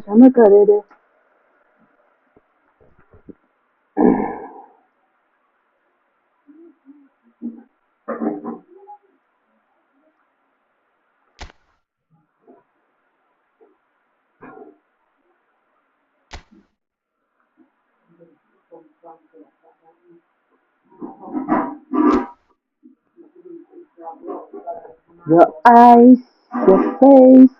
क्षमा करे रे. Your eyes, your face.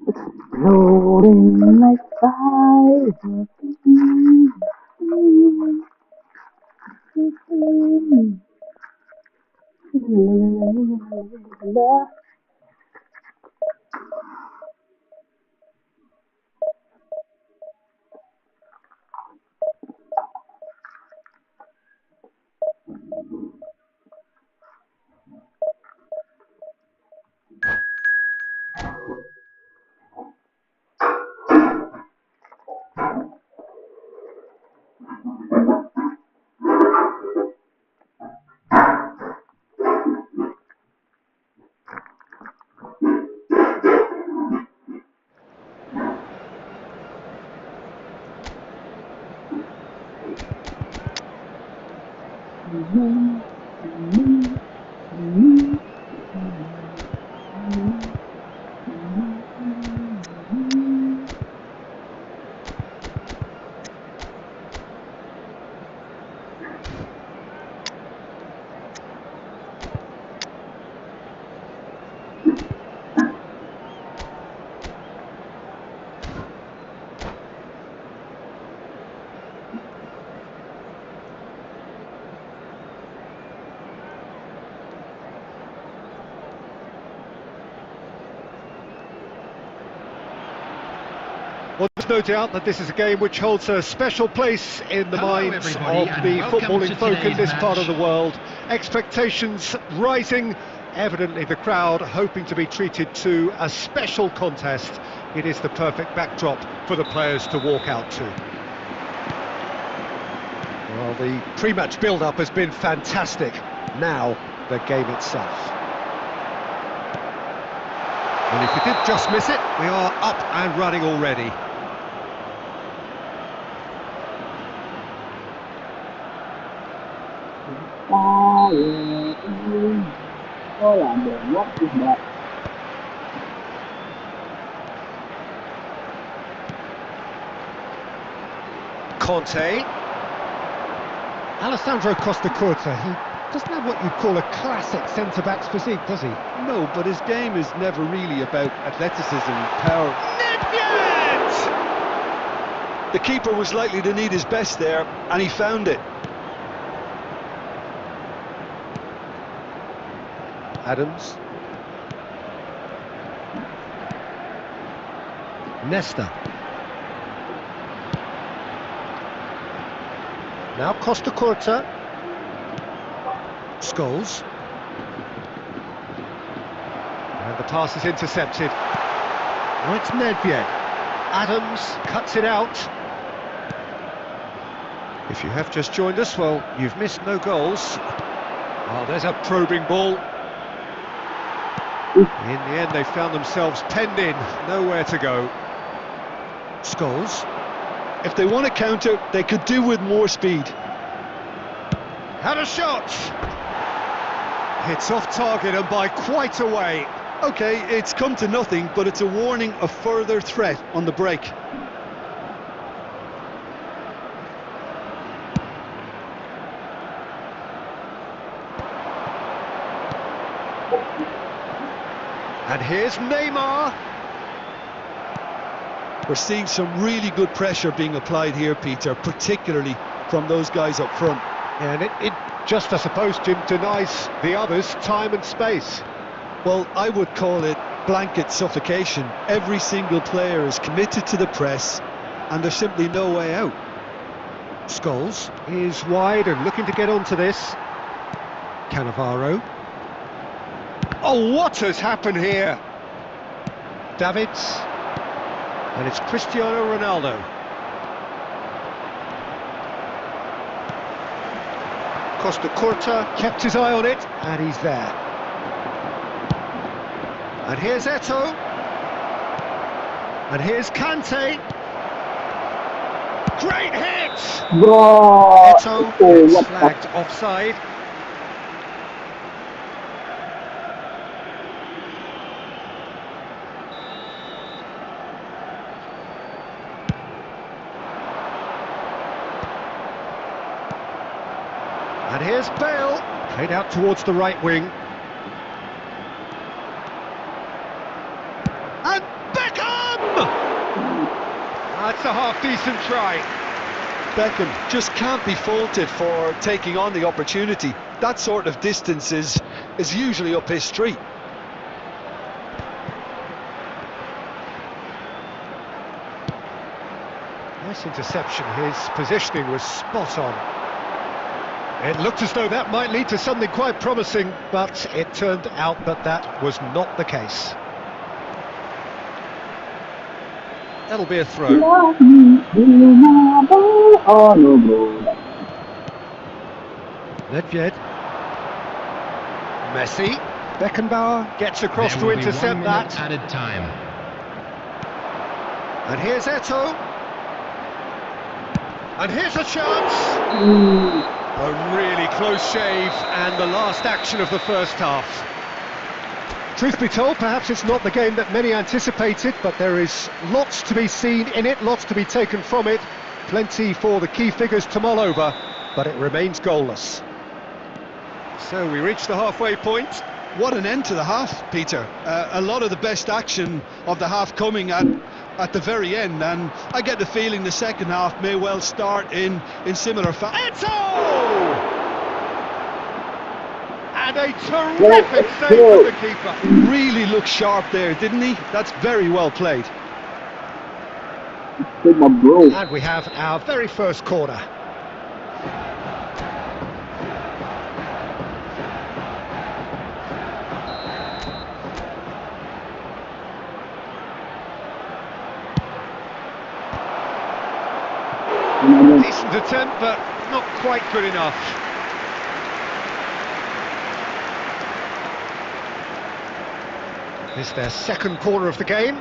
Exploding like fire. Well, there's no doubt that this is a game which holds a special place in the minds of the footballing folk in this part of the world. Expectations rising, evidently the crowd hoping to be treated to a special contest. It is the perfect backdrop for the players to walk out to. Well, the pre-match build-up has been fantastic. Now, the game itself. And if you did just miss it, we are up and running already. Có làm được mất được. Conte. Alessandro Costa Curta, he doesn't have what you'd call a classic centre-back's physique, does he? No, but his game is never really about athleticism, power. Nedved! The keeper was likely to need his best there, and he found it. Adams. Nesta. Now Costa Curta. Scholes. And the pass is intercepted. Now it's Nedved. Adams cuts it out. If you have just joined us, well, you've missed no goals. Oh, there's a probing ball. In the end, they found themselves penned in, nowhere to go. Scholes. If they want to counter, they could do with more speed. Had a shot! It's off target and by quite a way. Okay, it's come to nothing, but it's a warning of further threat on the break. And here's Neymar. We're seeing some really good pressure being applied here, Peter, particularly from those guys up front. And it just, I suppose, Jim, denies the others time and space. Well, I would call it blanket suffocation. Every single player is committed to the press, and there's simply no way out. Scholes is wide and looking to get onto this. Cannavaro. Oh, what has happened here? Davids. And it's Cristiano Ronaldo. Costa Curta kept his eye on it, and he's there. And here's Eto'o. And here's Kante. Great hit! Bro, Eto'o oh, gets what flagged offside. And here's Bale, played out towards the right wing. And Beckham! That's a half-decent try. Beckham just can't be faulted for taking on the opportunity. That sort of distance is usually up his street. Nice interception, his positioning was spot on. It looked as though that might lead to something quite promising, but it turned out that that was not the case. That'll be a throw. Oh no, bro. Nedved. Messi. Beckenbauer gets across to intercept that. Added time. And here's Eto'o. And here's a chance. A really close shave, and the last action of the first half. Truth be told, perhaps it's not the game that many anticipated, but there is lots to be seen in it, lots to be taken from it. Plenty for the key figures to mull over, but it remains goalless. So we reach the halfway point. What an end to the half, Peter. A lot of the best action of the half coming at the very end, and I get the feeling the second half may well start in similar fashion. Eto'o! And a terrific save from the keeper. Really looked sharp there, didn't he? That's very well played. Take my bro. And we have our very first corner. Decent attempt, but not quite good enough. It's their second corner of the game.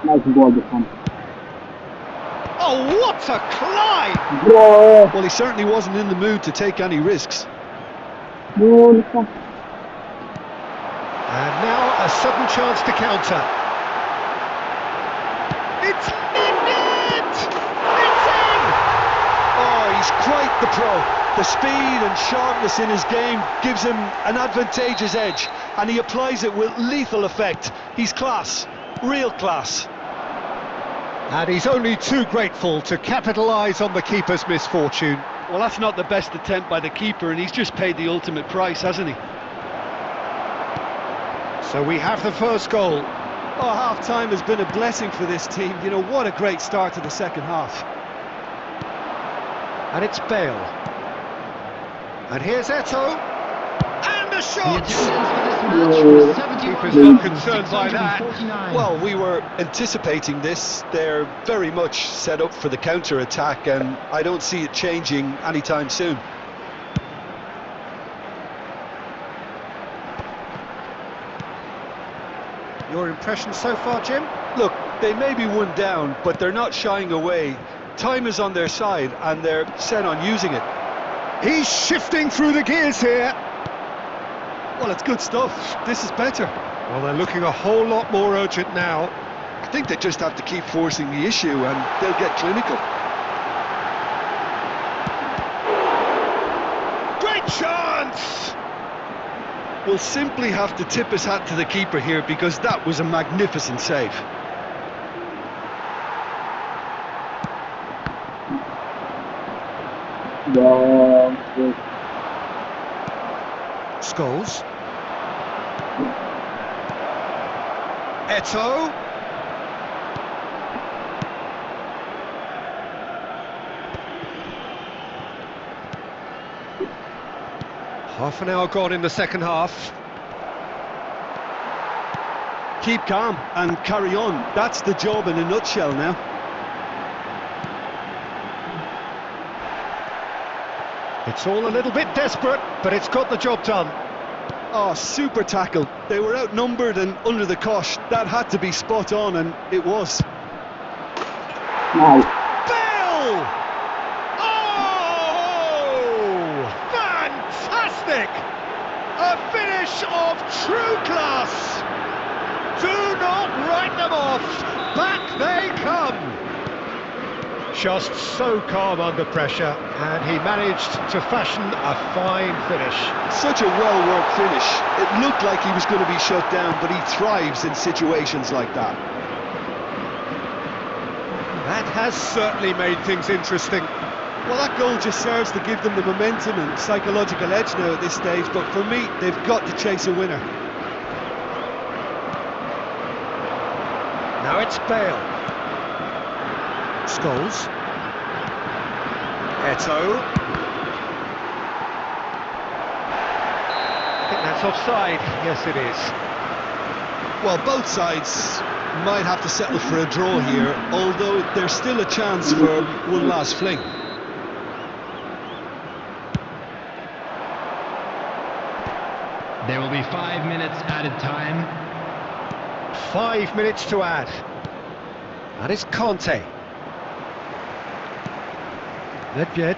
Nice ball this one. Oh, what a climb! Bro. Well, he certainly wasn't in the mood to take any risks. Bro, this one. And now a sudden chance to counter. It's in it! It's in! Oh, he's quite the pro. The speed and sharpness in his game gives him an advantageous edge, and he applies it with lethal effect. He's class, real class. And he's only too grateful to capitalise on the keeper's misfortune. Well, that's not the best attempt by the keeper, and he's just paid the ultimate price, hasn't he? So we have the first goal. Oh, half-time has been a blessing for this team. You know, what a great start to the second half. And it's Bale. And here's Eto'o. And the shot! Keeper's not concerned by that. Well, we were anticipating this. They're very much set up for the counter-attack, and I don't see it changing anytime soon. Your impression so far, Jim? Look, they may be one down, but they're not shying away. Time is on their side, and they're set on using it. He's shifting through the gears here. Well, it's good stuff. This is better. Well, they're looking a whole lot more urgent now. I think they just have to keep forcing the issue, and they'll get clinical. Great chance! We'll simply have to tip his hat to the keeper here, because that was a magnificent save. Scholes. Eto'o. Half an hour gone in the second half. Keep calm and carry on. That's the job in a nutshell now. It's all a little bit desperate, but it's got the job done. Oh, super tackle. They were outnumbered and under the cosh. That had to be spot on, and it was. Nice. Bale! Oh! Fantastic! A finish of true class! Do not write them off! Back they come! Just so calm under pressure, and he managed to fashion a fine finish. Such a well-worked finish. It looked like he was going to be shut down, but he thrives in situations like that. That has certainly made things interesting. Well, that goal just serves to give them the momentum and psychological edge now at this stage, but for me, they've got to chase a winner. Now it's Bale. Scholes. Eto'o. I think that's offside. Yes, it is. Well, both sides might have to settle for a draw here, although there's still a chance for one last fling. There will be 5 minutes added time. 5 minutes to add. That is Conte. Nedved.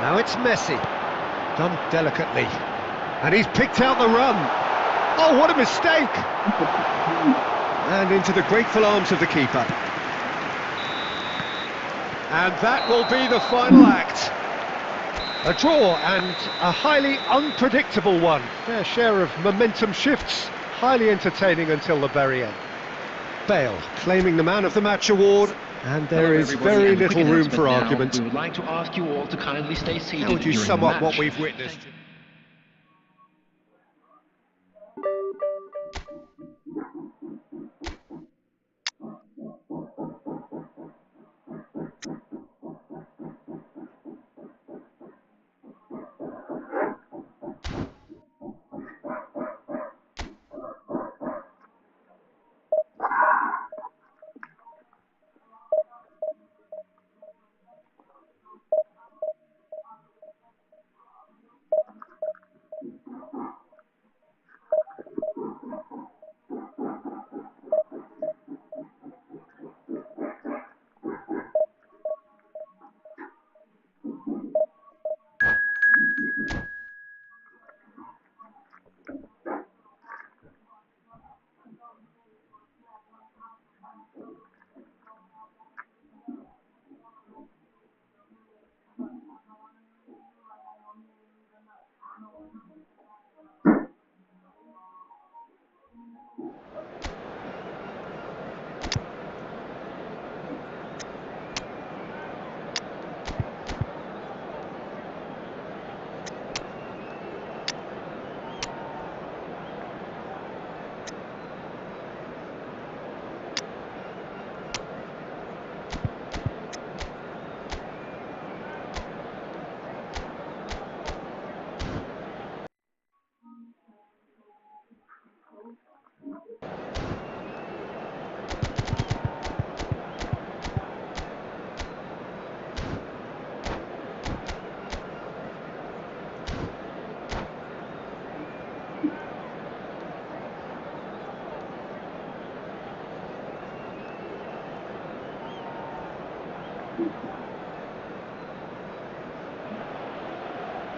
Now it's Messi. Done delicately. And he's picked out the run. Oh, what a mistake! And into the grateful arms of the keeper. And that will be the final act. A draw, and a highly unpredictable one. Fair share of momentum shifts. Highly entertaining until the very end. Bale claiming the Man of the Match award, and there is very little room for argument. We would like to ask you all to kindly stay seated. How would you during sum the up what match. we've witnessed?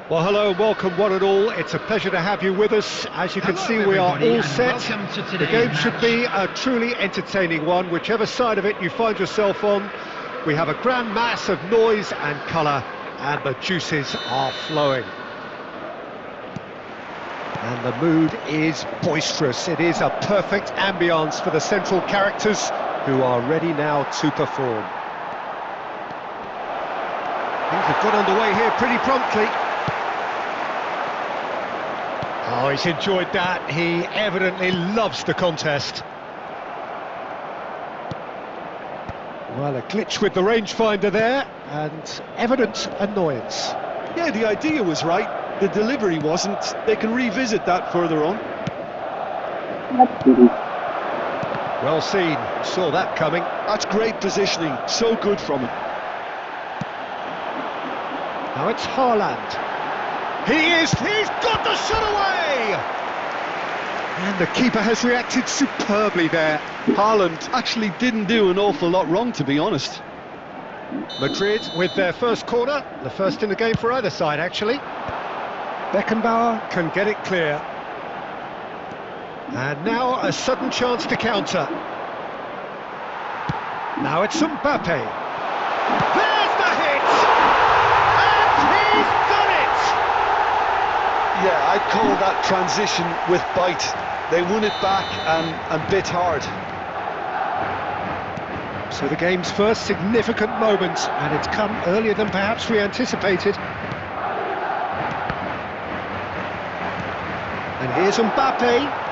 Well, hello and welcome one and all. It's a pleasure to have you with us. As you can see, we are all set. The game should be a truly entertaining one, whichever side of it you find yourself on. We have a grand mass of noise and colour, and the juices are flowing. And the mood is boisterous. It is a perfect ambience for the central characters who are ready now to perform. Things have got underway here pretty promptly. Oh, he's enjoyed that. He evidently loves the contest. Well, a glitch with the rangefinder there, and evident annoyance. Yeah, the idea was right, the delivery wasn't. They can revisit that further on. That's pretty. Well seen, saw that coming. That's great positioning, so good from him. Now it's Haaland. He's got the shot away! And the keeper has reacted superbly there. Haaland actually didn't do an awful lot wrong, to be honest. Madrid with their first corner, the first in the game for either side actually. Beckenbauer can get it clear. And now a sudden chance to counter. Now it's Mbappe. There's the hit! And he's done it! Yeah, I'd call that transition with bite. They won it back and bit hard. So the game's first significant moment, and it's come earlier than perhaps we anticipated. And here's Mbappe.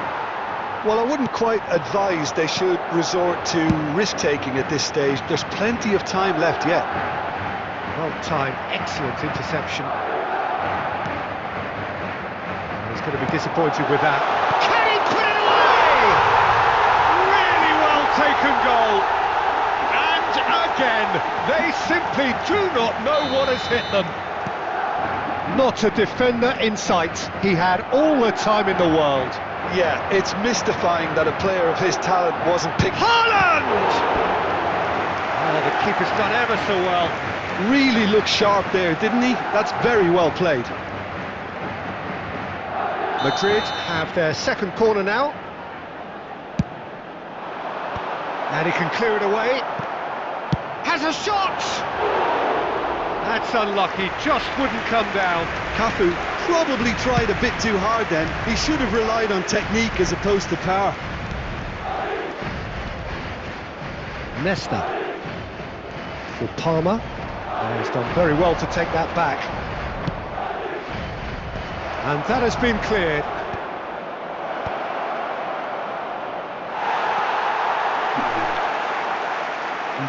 Well, I wouldn't quite advise they should resort to risk-taking at this stage. There's plenty of time left yet. Well timed, excellent interception. And he's going to be disappointed with that. Can he put it away? Really well taken goal. And again, they simply do not know what has hit them. Not a defender in sight. He had all the time in the world. Yeah, it's mystifying that a player of his talent wasn't picked. Haaland! Oh, the keeper's done ever so well. Really looked sharp there, didn't he? That's very well played. Madrid have their second corner now. And he can clear it away. Has a shot! That's unlucky, just wouldn't come down. Cafu probably tried a bit too hard then. He should have relied on technique as opposed to power. Nesta for Palmer. And he's done very well to take that back. And that has been cleared.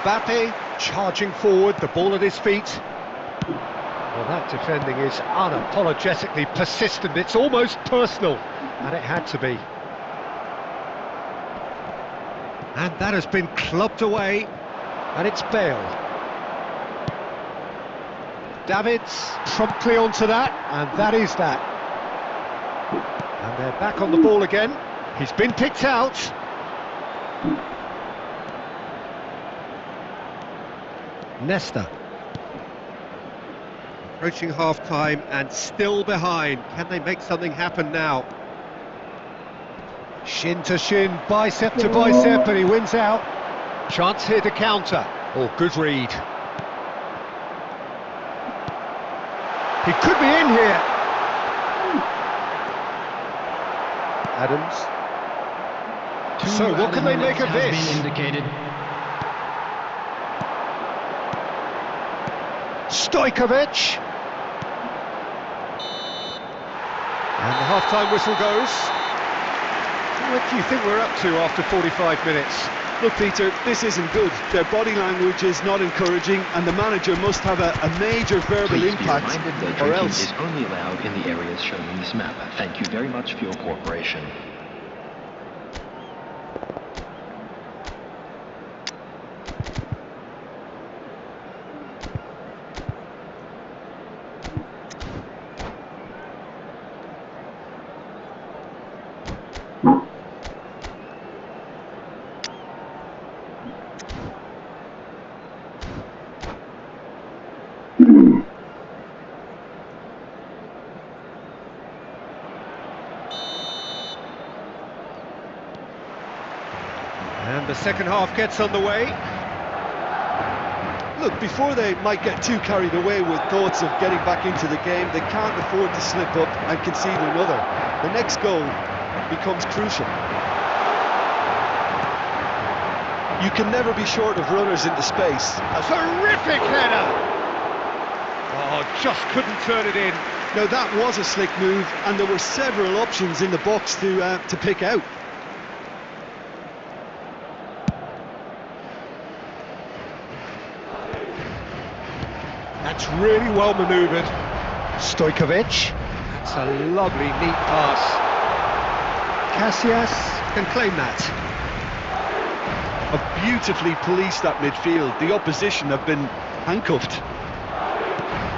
Mbappe charging forward, the ball at his feet. Well, that defending is unapologetically persistent. It's almost personal, and it had to be. And that has been clubbed away, and it's Bale. Davids promptly onto that, and that is that. And they're back on the ball again. He's been picked out. Nesta. Approaching half-time and still behind. Can they make something happen now? Shin to shin, bicep to bicep, and he wins out. Chance here to counter. Oh, good read. He could be in here. Adams. So what can they make of this? Stojkovic. And the half-time whistle goes. What do you think we're up to after 45 minutes? Look, Peter, this isn't good. Their body language is not encouraging, and the manager must have a major verbal impact, or else. Is only allowed in the areas shown on this map. Thank you very much for your cooperation. the second half gets underway. Look, before they might get too carried away with thoughts of getting back into the game, they can't afford to slip up and concede another. The next goal becomes crucial. You can never be short of runners into space. A terrific header! Oh, just couldn't turn it in. Now that was a slick move, and there were several options in the box to pick out. That's really well manoeuvred. Stojkovic. That's a lovely, neat pass. Casillas can claim that. Have beautifully policed that midfield. The opposition have been handcuffed.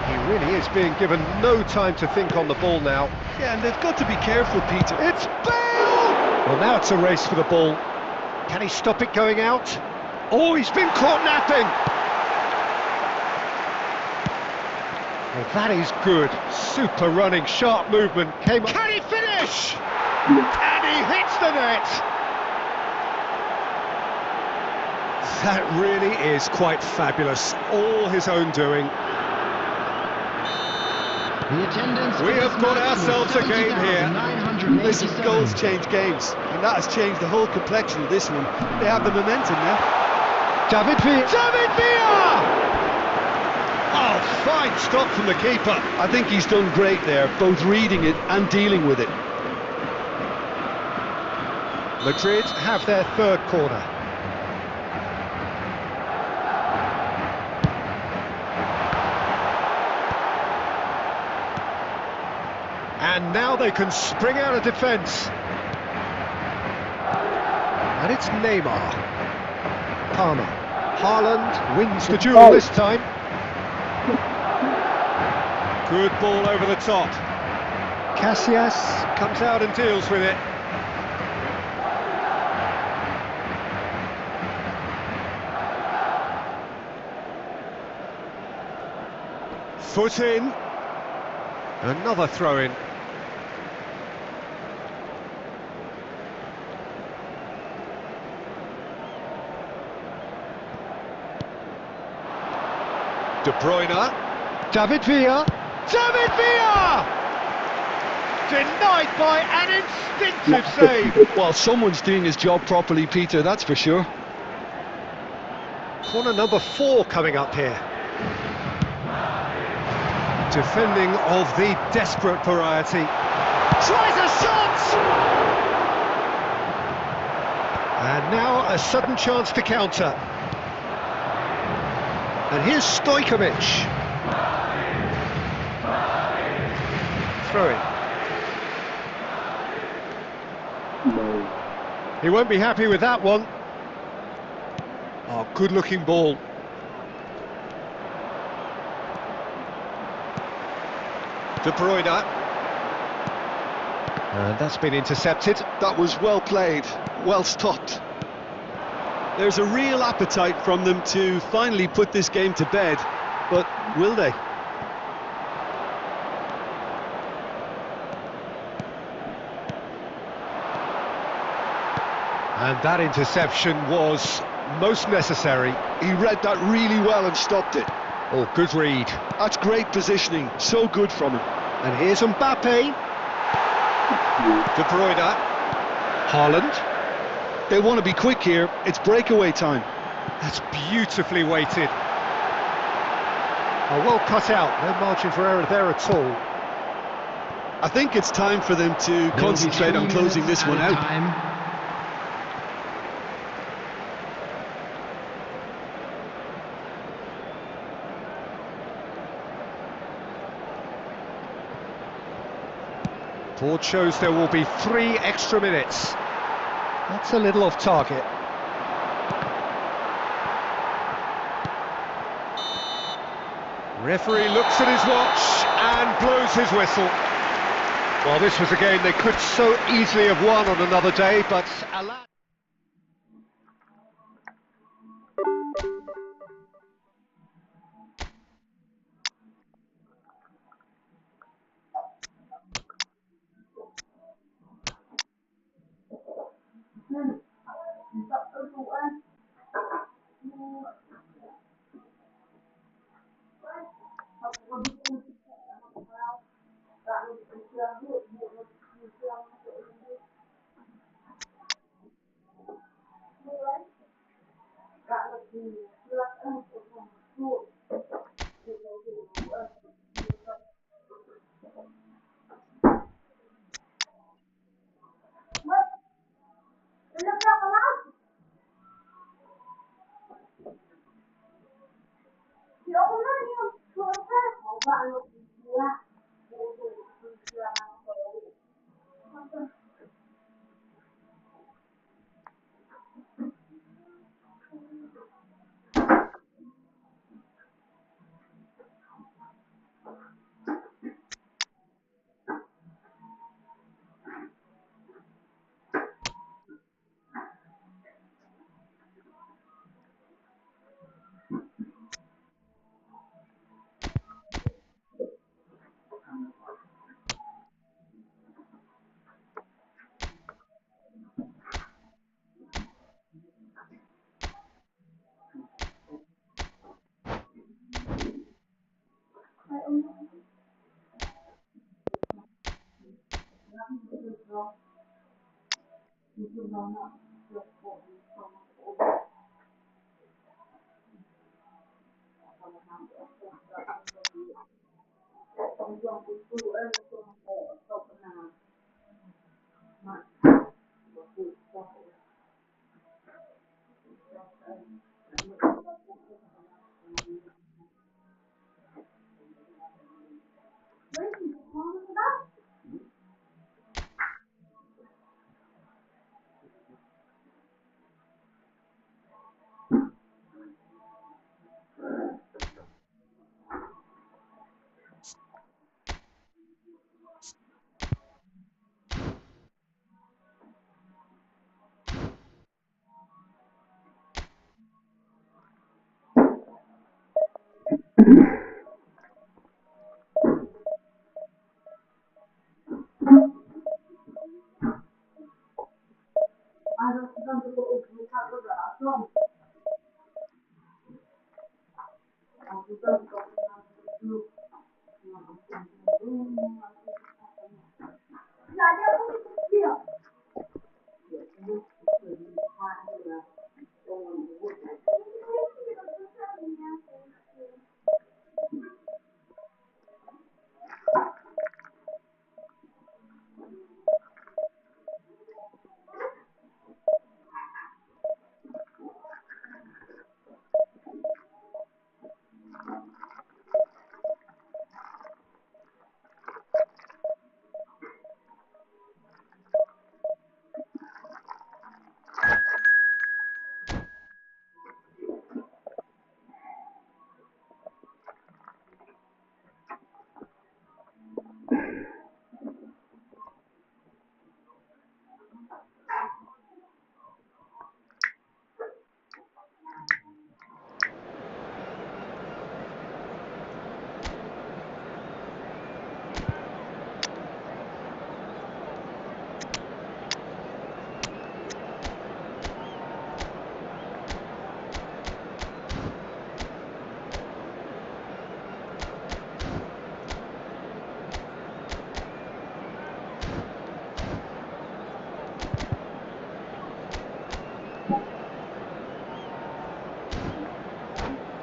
He really is being given no time to think on the ball now. Yeah, and they've got to be careful, Peter. It's Bale! Well, now it's a race for the ball. Can he stop it going out? Oh, he's been caught napping! Well, that is good. Super running, sharp movement. Can he finish? And he hits the net! That really is quite fabulous. All his own doing. We have got ourselves a game here. Listen, goals change games, and that has changed the whole complexion of this one. They have the momentum now. David Villa! Oh, fine stop from the keeper. I think he's done great there, both reading it and dealing with it. Madrid have their third corner. And now they can spring out of defence. And it's Neymar. Palmer. Haaland wins the duel this time. Good ball over the top. Casillas comes out and deals with it. Foot in. Another throw in. De Bruyne. David Villa. David Villa! Denied by an instinctive save. Well, someone's doing his job properly, Peter, that's for sure. Corner number 4 coming up here. Defending of the desperate variety. Tries a shot! And now a sudden chance to counter. And here's Stojkovic. Throw it. No. He won't be happy with that one. Oh, good-looking ball. De Bruyne. And that's been intercepted. That was well played, well stopped. There's a real appetite from them to finally put this game to bed, but will they? And that interception was most necessary. He read that really well and stopped it. Oh, good read. That's great positioning, so good from him. And here's Mbappe. De Bruyne. Haaland. They want to be quick here, it's breakaway time. That's beautifully weighted. Oh, well cut out, no margin for error there at all. I think it's time for them to concentrate on closing this one out. Board shows there will be 3 extra minutes. That's a little off target. Referee looks at his watch and blows his whistle. Well, this was a game they could so easily have won on another day, but alas.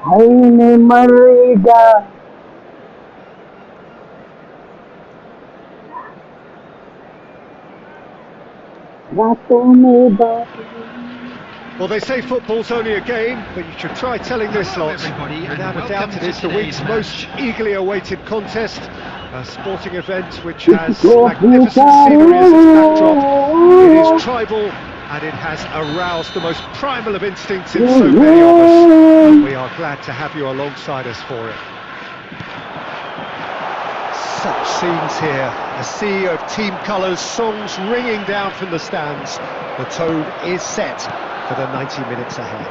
Haine Marida, रातों में बात Well, they say football's only a game, but you should try telling this Hello, lot. everybody, and Without a welcome doubt, it to is the week's today's most match. eagerly awaited contest. A sporting event which has किसको magnificent scenery as its backdrop. It is tribal and it has aroused the most primal of instincts in so many of us. And we are glad to have you alongside us for it. Such scenes here, a sea of team colours, songs ringing down from the stands. The tone is set for the 90 minutes ahead.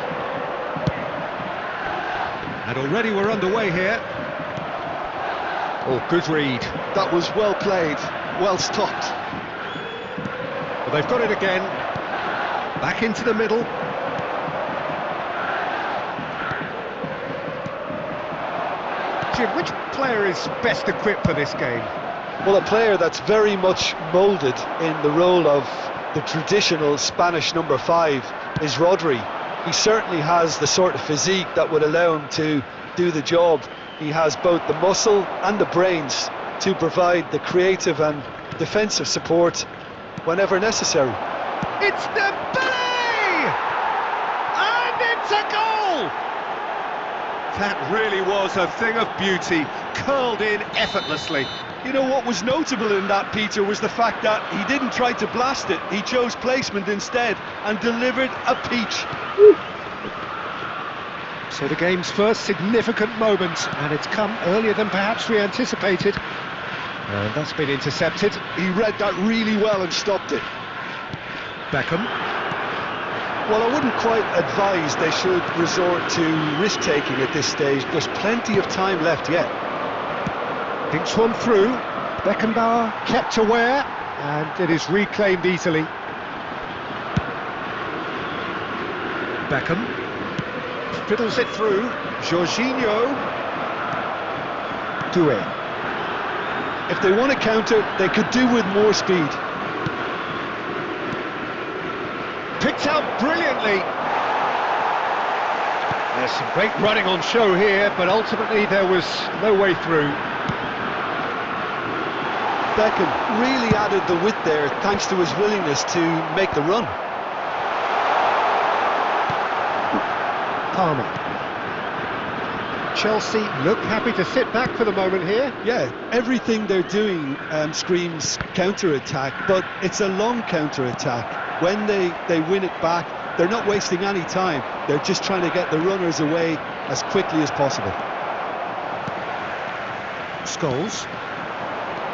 And already we're underway here. Oh, good read. That was well played, well stopped. But they've got it again. Back into the middle. Jim, which player is best equipped for this game? Well, a player that's very much moulded in the role of the traditional Spanish number 5 is Rodri. He certainly has the sort of physique that would allow him to do the job. He has both the muscle and the brains to provide the creative and defensive support whenever necessary. It's Dembele! And it's a goal! That really was a thing of beauty, curled in effortlessly. You know what was notable in that, Peter, was the fact that he didn't try to blast it. He chose placement instead and delivered a peach. So the game's first significant moment, and it's come earlier than perhaps we anticipated. And that's been intercepted. He read that really well and stopped it. Beckham. Well, I wouldn't quite advise they should resort to risk-taking at this stage. There's plenty of time left yet. Thinks one through. Beckenbauer kept aware, and it is reclaimed easily. Beckham fiddles it through. Jorginho. Doué. If they want to counter, they could do with more speed. Picked out brilliantly. There's some great running on show here, but ultimately there was no way through. Beckham really added the width there thanks to his willingness to make the run. Palmer. Chelsea look happy to sit back for the moment here. Yeah, everything they're doing screams counter-attack, but it's a long counter-attack. When they win it back, they're not wasting any time. They're just trying to get the runners away as quickly as possible. Scholes.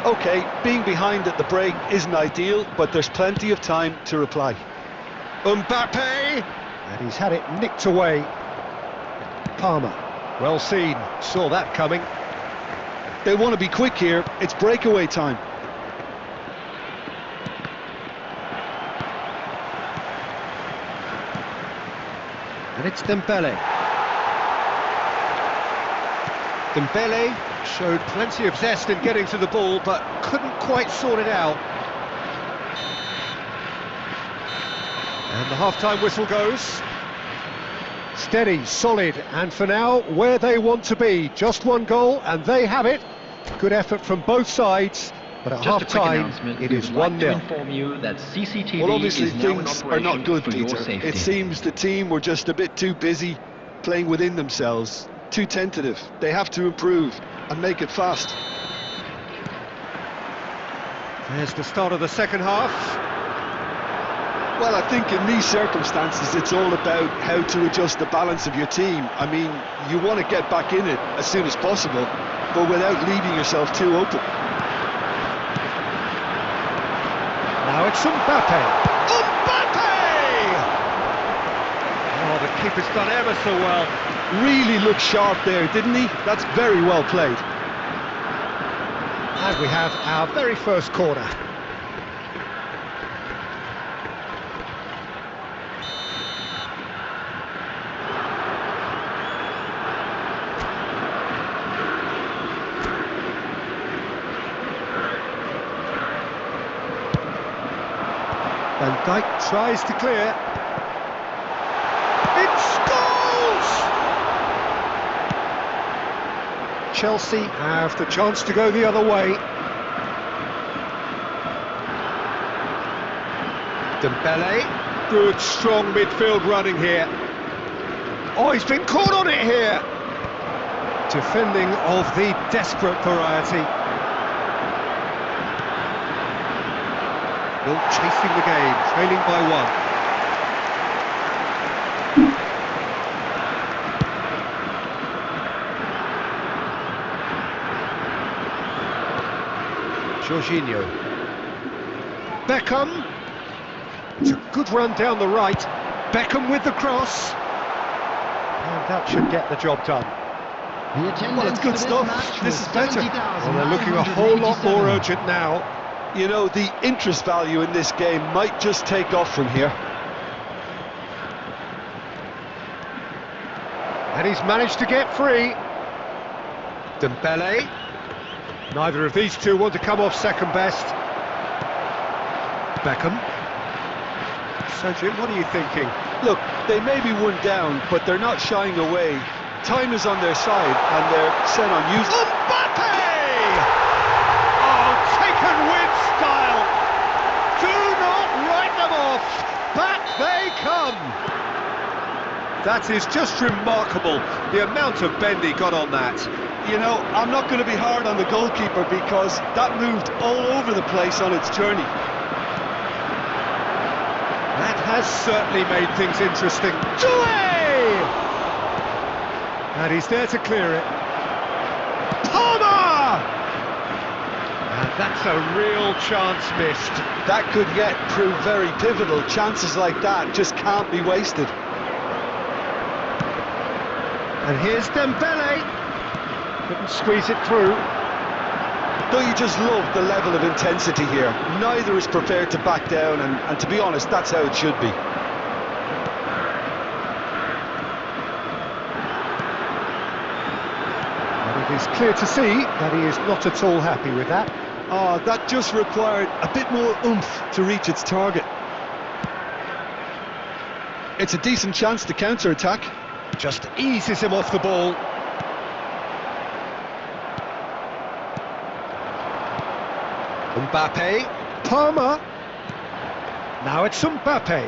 OK, being behind at the break isn't ideal, but there's plenty of time to reply. Mbappe! And he's had it nicked away. Palmer. Well seen, saw that coming. They want to be quick here, it's breakaway time. And it's Dembele. Dembele showed plenty of zest in getting to the ball, but couldn't quite sort it out. And the half-time whistle goes. Steady, solid, and for now, where they want to be. Just one goal, and they have it. Good effort from both sides, but at half-time, it is 1-0. Well, obviously things are not good, Peter. It seems the team were just a bit too busy playing within themselves, too tentative. They have to improve and make it fast. There's the start of the second half. Well, I think in these circumstances it's all about how to adjust the balance of your team. I mean, you want to get back in it as soon as possible, but without leaving yourself too open. Now it's Mbappe. Mbappe! Oh, the keeper's done ever so well. Really looked sharp there, didn't he? That's very well played. And we have our very first corner. Van Dijk tries to clear. It's goals! Chelsea have the chance to go the other way. Dembele, good strong midfield running here. Oh, he's been caught on it here. Defending of the desperate variety. Still chasing the game, trailing by 1. Jorginho. Beckham. It's a good run down the right. Beckham with the cross. And that should get the job done. Well, it's good stuff. This is better. Well, they're looking a whole lot more urgent now. You know, the interest value in this game might just take off from here. And he's managed to get free. Dembele. Neither of these two want to come off second best. Beckham. Sergio, what are you thinking? Look, they may be one down, but they're not shying away. Time is on their side, and they're set on using. Mbappe! Oh, taken with style. Do not write them off. Back they come. That is just remarkable, the amount of bend he got on that. You know, I'm not going to be hard on the goalkeeper because that moved all over the place on its journey. That has certainly made things interesting. Joey! And he's there to clear it. Palmer! And that's a real chance missed. That could yet prove very pivotal. Chances like that just can't be wasted. And here's Dembele. Couldn't squeeze it through. Don't you just love the level of intensity here? Neither is prepared to back down, and to be honest, that's how it should be. And it is clear to see that he is not at all happy with that. Oh, that just required a bit more oomph to reach its target. It's a decent chance to counter-attack. Just eases him off the ball. Mbappe, Palmer. Now it's Mbappe.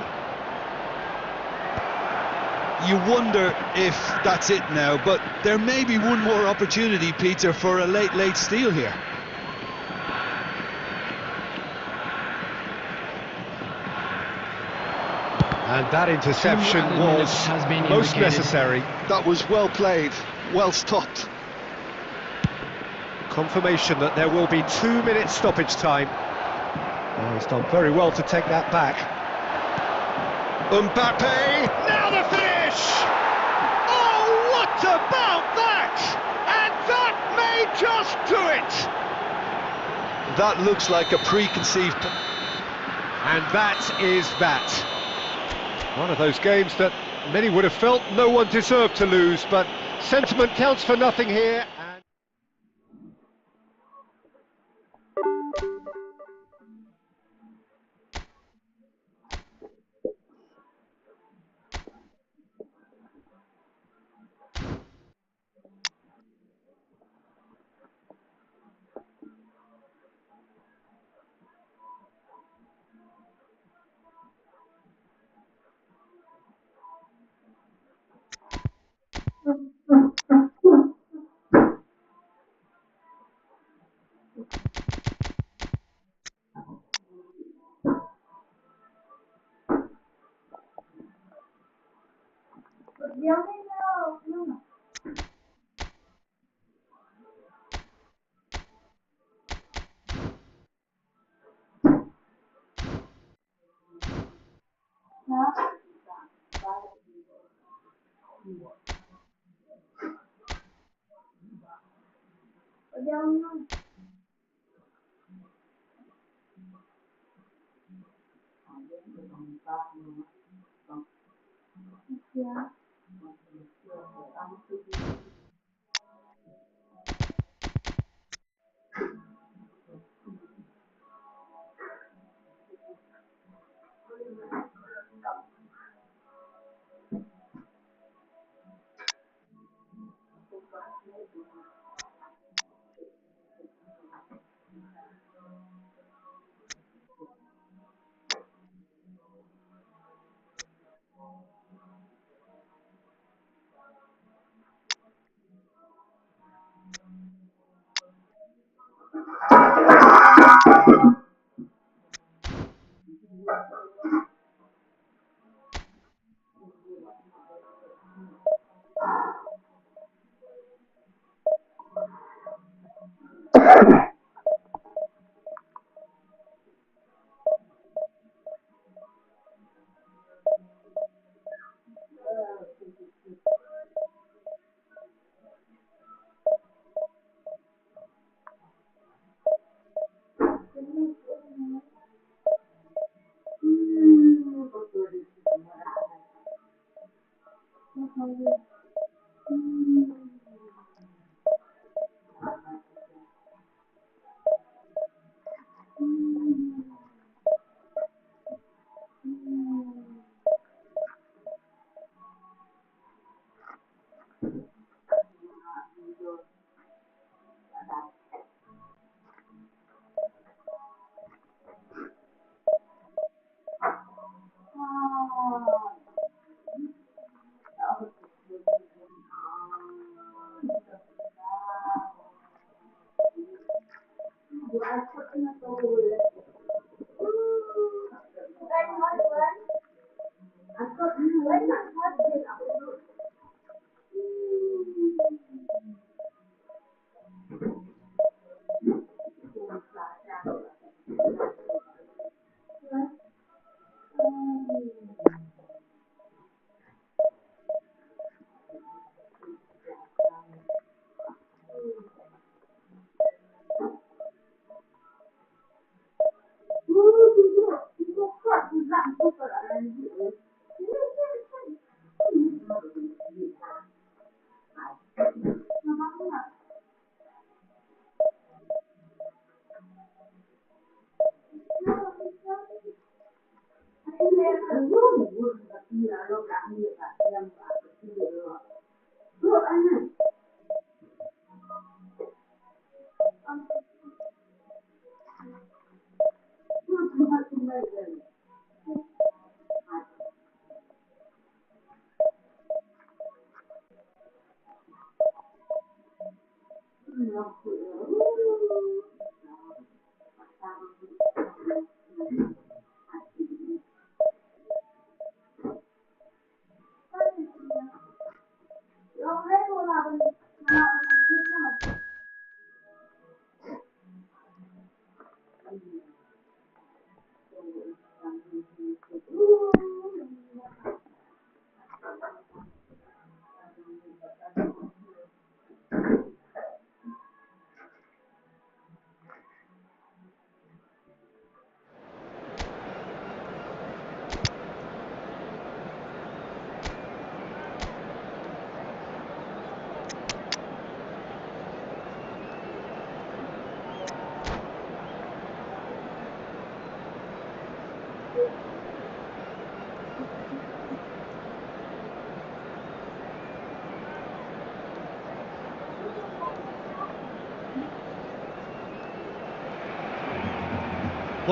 You wonder if that's it now, but there may be one more opportunity, Peter, for a late steal here. And that interception was most necessary. That was well played, well stopped. Confirmation that there will be 2 minutes stoppage time. Oh, he's done very well to take that back. Mbappe, now the finish! Oh, what about that? And that may just do it! That looks like a preconceived... And that is that. One of those games that many would have felt no one deserved to lose, but sentiment counts for nothing here.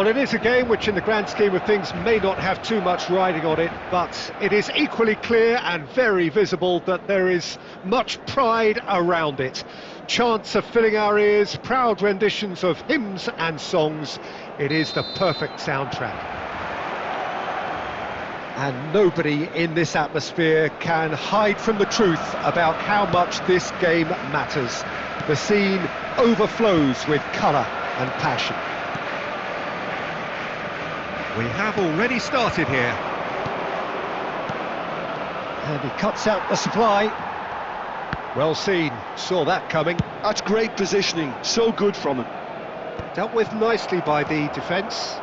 Well, it is a game which in the grand scheme of things may not have too much riding on it, but it is equally clear and very visible that there is much pride around it. Chants are filling our ears, proud renditions of hymns and songs. It is the perfect soundtrack. And nobody in this atmosphere can hide from the truth about how much this game matters. The scene overflows with colour and passion. We have already started here. And he cuts out the supply. Well seen, saw that coming. That's great positioning, so good from him. Dealt with nicely by the defence.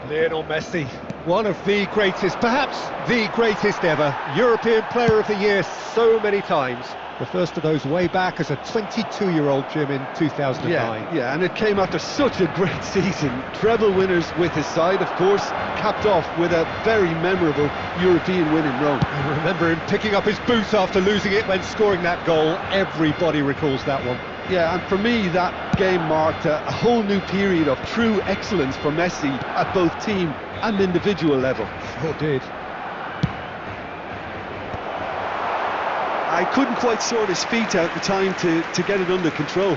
Lionel Messi, one of the greatest, perhaps the greatest ever, European Player of the Year so many times. The first of those way back as a 22-year-old, Jim, in 2009. Yeah, and it came after such a great season. Treble winners with his side, of course, capped off with a very memorable European win in Rome. I remember him picking up his boot after losing it when scoring that goal. Everybody recalls that one. Yeah, and for me, that game marked a whole new period of true excellence for Messi at both team and individual level. Sure did. I couldn't quite sort his feet out in time to get it under control.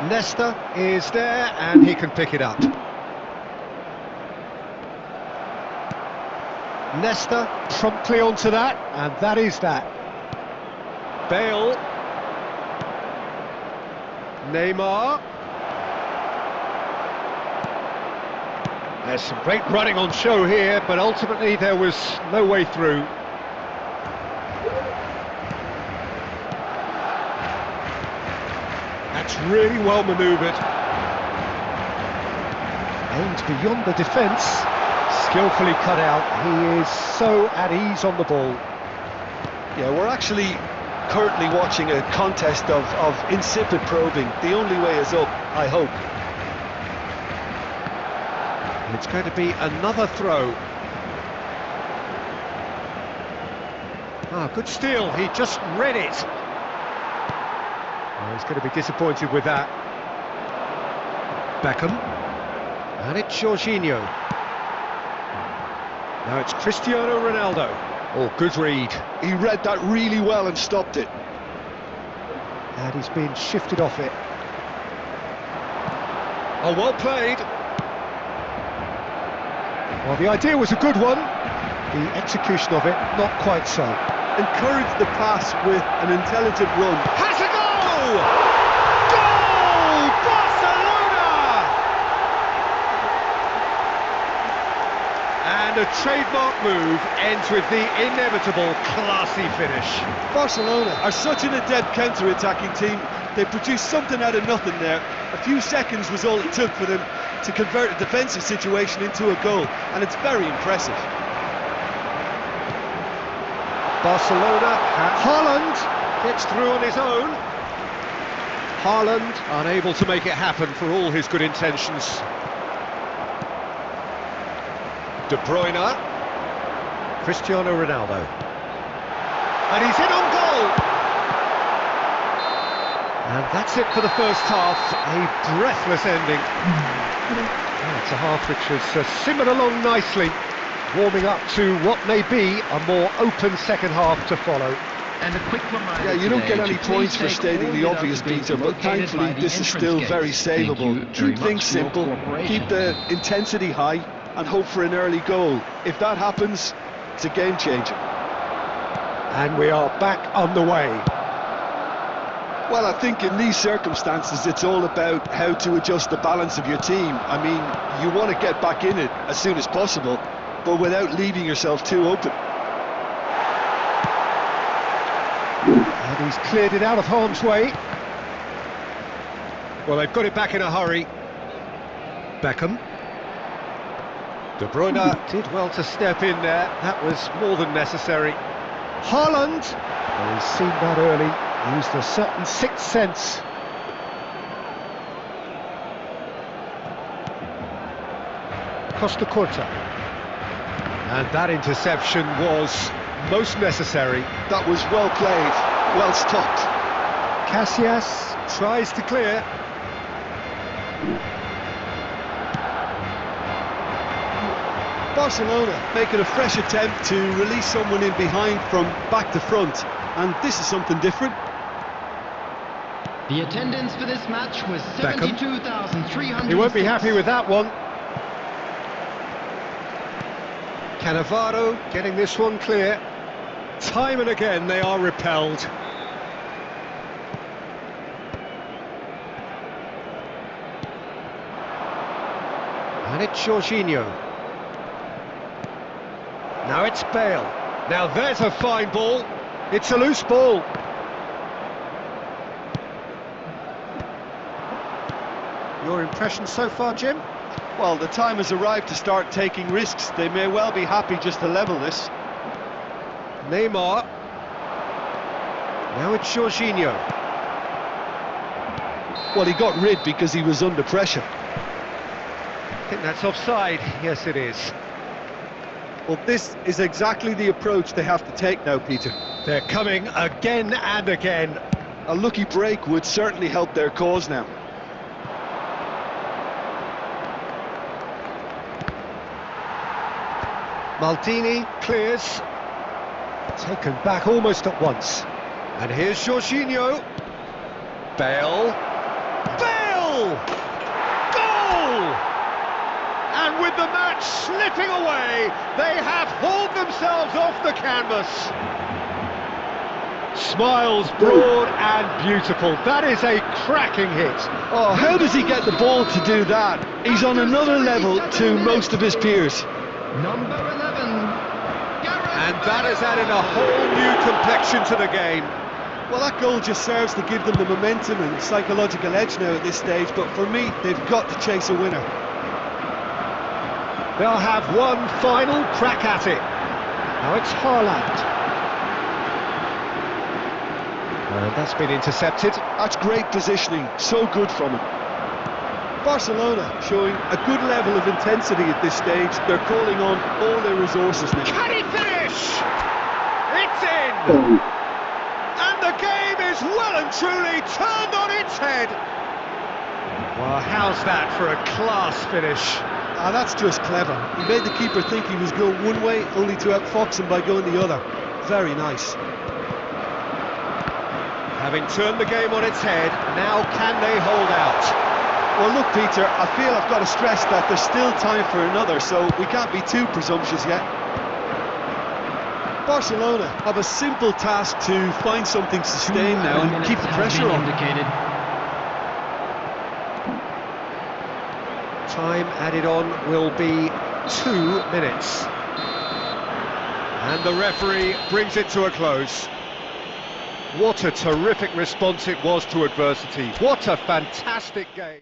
Nesta is there and he can pick it up. Nesta promptly onto that, and that is that. Bale. Neymar. There's some great running on show here, but ultimately there was no way through. That's really well manoeuvred. Aimed beyond the defence, skillfully cut out. He is so at ease on the ball. Yeah, we're actually currently watching a contest of insipid probing. The only way is up, I hope. It's going to be another throw. Ah, good steal, he just read it. Oh, he's going to be disappointed with that. Beckham. And it's Jorginho. Now it's Cristiano Ronaldo. Oh, good read. He read that really well and stopped it. And he's been shifted off it. Oh, well played. Well, the idea was a good one. The execution of it, not quite so. Encourage the pass with an intelligent run. Has a goal! Goal! Barcelona! And a trademark move ends with the inevitable classy finish. Barcelona are such an adept counter-attacking team. They produced something out of nothing there. A few seconds was all it took for them to convert a defensive situation into a goal, and it's very impressive. Barcelona, Haaland gets through on his own. Haaland unable to make it happen for all his good intentions. De Bruyne, Cristiano Ronaldo, and he's in on goal. And that's it for the first half, a breathless ending. It's a half which has simmered along nicely, warming up to what may be a more open second half to follow. And a quick reminder. Yeah, you don't get any points for stating the obvious, Peter, but thankfully this is still very savable. Keep things simple, keep the intensity high, and hope for an early goal. If that happens, it's a game changer. And we are back on the way. Well, I think in these circumstances it's all about how to adjust the balance of your team. I mean, you want to get back in it as soon as possible, but without leaving yourself too open. And he's cleared it out of harm's way. Well, they've got it back in a hurry. Beckham. De Bruyne did well to step in there. That was more than necessary. Haaland. Well, he's seen that early. Used a certain sixth sense. Costa Curta. And that interception was most necessary. That was well played, well stopped. Casillas tries to clear. Barcelona making a fresh attempt to release someone in behind from back to front, and this is something different. The attendance for this match was 72,300. He won't be happy with that one. Cannavaro getting this one clear. Time and again they are repelled. And it's Jorginho. Now it's Bale. Now there's a fine ball. It's a loose ball. Your impression so far, Jim? Well, the time has arrived to start taking risks. They may well be happy just to level this. Neymar. Now it's Jorginho. Well, he got rid because he was under pressure. I think that's offside. Yes, it is. Well, this is exactly the approach they have to take now, Peter. They're coming again and again. A lucky break would certainly help their cause now. Maldini clears. Taken back almost at once. And here's Jorginho. Bale. Bale! Goal! And with the match slipping away, they have hauled themselves off the canvas. Smiles broad and beautiful. That is a cracking hit. Oh, how does he get the ball to do that? He's on another level to most of his peers. Number 11. And that has added a whole new complexion to the game. Well, that goal just serves to give them the momentum and psychological edge now at this stage, but for me, they've got to chase a winner. They'll have one final crack at it. Now it's Haaland. And that's been intercepted. That's great positioning, so good from him. Barcelona showing a good level of intensity at this stage. They're calling on all their resources now. Can he finish? It's in! And the game is well and truly turned on its head. Well, how's that for a class finish? That's just clever. He made the keeper think he was going one way, only to outfox him by going the other. Very nice. Having turned the game on its head, now can they hold out? Well, look, Peter, I feel I've got to stress that there's still time for another, so we can't be too presumptuous yet. Barcelona have a simple task to find something sustained now and keep the pressure on. Time added on will be 2 minutes. And the referee brings it to a close. What a terrific response it was to adversity. What a fantastic game.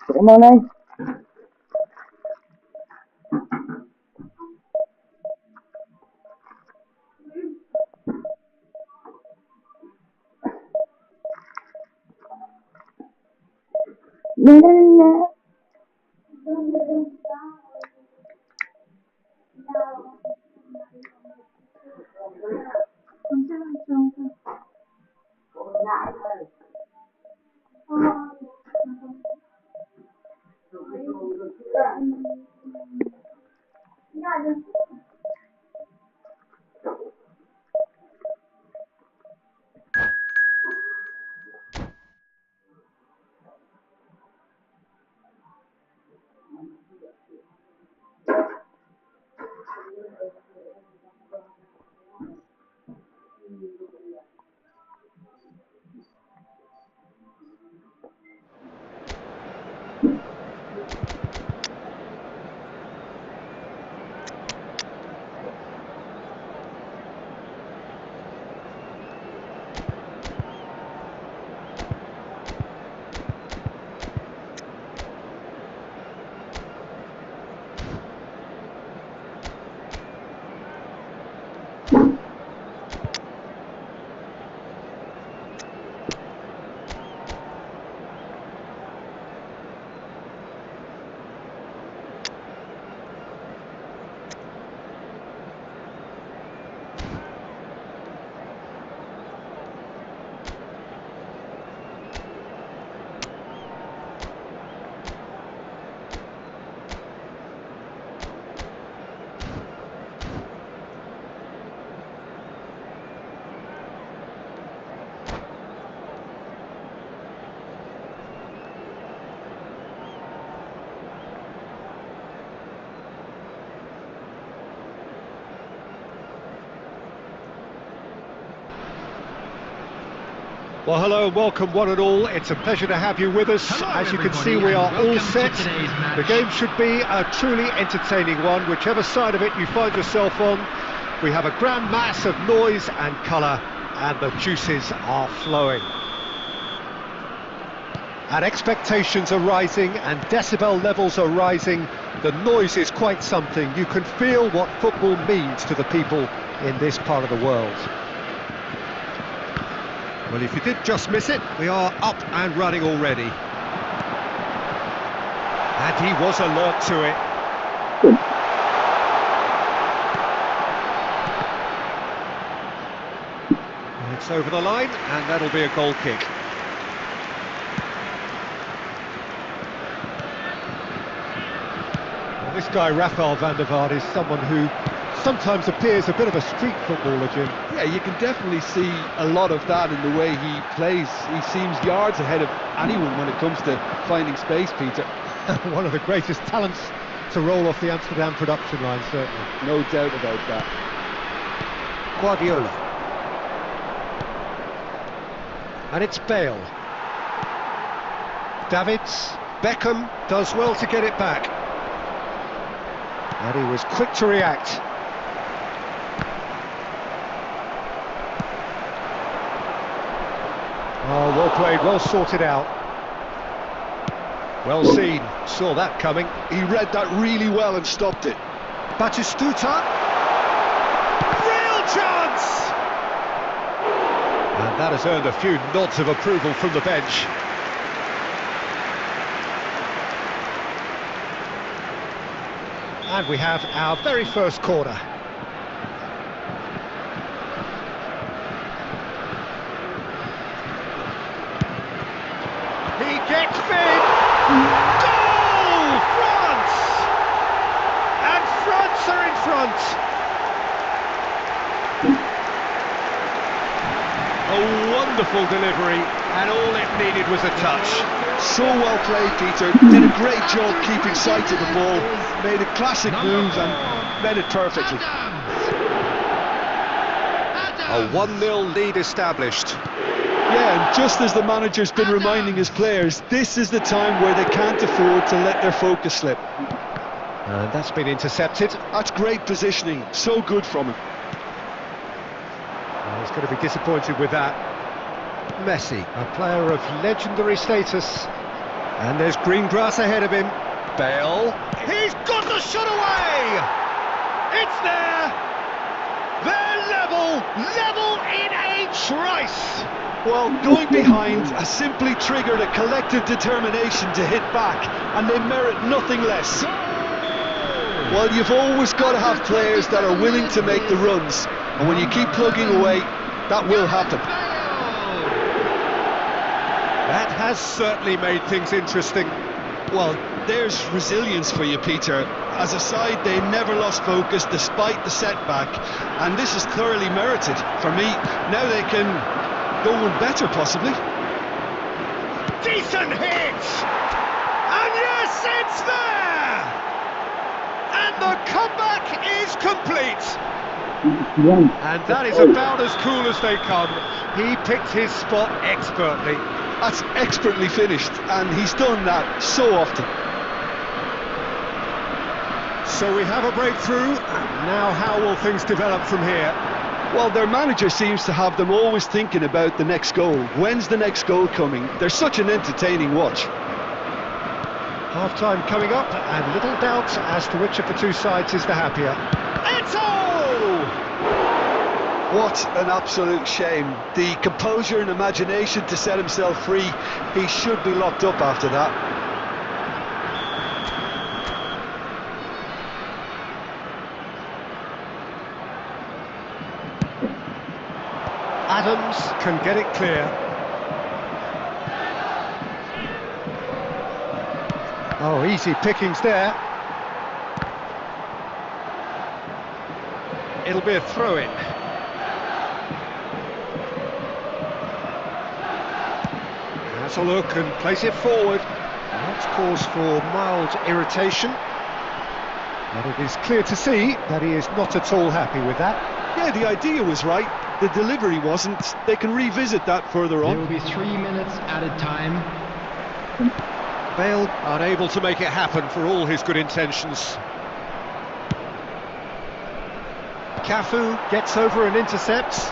Terima kasih. Well, hello and welcome one and all. It's a pleasure to have you with us. Hello, as you can everybody, see, we are and all welcome set. to today's match. The game should be a truly entertaining one, whichever side of it you find yourself on. We have a grand mass of noise and colour. and the juices are flowing. And expectations are rising and decibel levels are rising. The noise is quite something. You can feel what football means to the people in this part of the world. Well, if you did just miss it, we are up and running already. And he was alert to it. It's over the line, and that'll be a goal kick. Well, this guy, Rafael van der Vaart, is someone who sometimes appears a bit of a street footballer, Jim. Yeah, you can definitely see a lot of that in the way he plays. He seems yards ahead of anyone when it comes to finding space, Peter. One of the greatest talents to roll off the Amsterdam production line, certainly. No doubt about that. Guardiola. And it's Bale. Davids. Beckham does well to get it back. And he was quick to react. Oh, well played, well sorted out. Well seen, saw that coming. He read that really well and stopped it. Batistuta. Real chance! And that has earned a few nods of approval from the bench. And we have our very first corner. He gets big! Goal! France! And France are in front! A wonderful delivery, and all it needed was a touch. So well played, Peter. Did a great job keeping sight of the ball. Made a classic move and read it perfectly. A 1-0 lead established. Yeah, and just as the manager's been reminding his players, this is the time where they can't afford to let their focus slip. And that's been intercepted. That's great positioning. So good from him. He's going to be disappointed with that. Messi, a player of legendary status. And there's green grass ahead of him. Bale. He's got the shot away! It's there! They're level in a trice! Well, going behind has simply triggered a collective determination to hit back, and they merit nothing less. Well, you've always got to have players that are willing to make the runs, and when you keep plugging away, that will happen. That has certainly made things interesting. Well, there's resilience for you, Peter. As a side, they never lost focus despite the setback, and this is thoroughly merited. For me, now they can go one better, possibly. Decent hit! And yes, it's there! And the comeback is complete! And that is about as cool as they come. He picked his spot expertly. That's expertly finished, and he's done that so often. So we have a breakthrough. Now how will things develop from here? Well, their manager seems to have them always thinking about the next goal. When's the next goal coming? They're such an entertaining watch. Half-time coming up, and little doubt as to which of the two sides is the happier. Eto'o! What an absolute shame. The composure and imagination to set himself free. He should be locked up after that. Adams can get it clear. Oh, easy pickings there. It'll be a throw-in. Has a look and plays it forward. That's cause for mild irritation. But it is clear to see that he is not at all happy with that. Yeah, the idea was right. The delivery wasn't. They can revisit that further on. There will be 3 minutes added time. Bale unable to make it happen for all his good intentions. Cafu gets over and intercepts.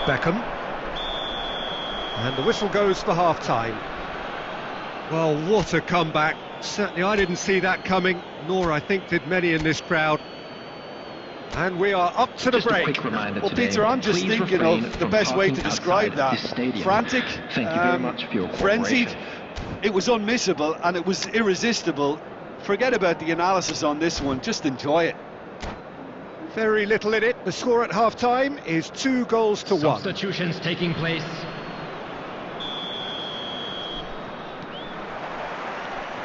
Beckham. And the whistle goes for half-time. Well, what a comeback. Certainly I didn't see that coming, nor I think did many in this crowd. And we are up to the Just a break. quick reminder Well, today, Peter, I'm just please thinking refrain of the from best way to parking describe outside that. this stadium. Frantic, Thank you very much for your frenzied. cooperation. It was unmissable and it was irresistible. Forget about the analysis on this one, just enjoy it. Very little in it. The score at half-time is 2-1. Substitutions taking place.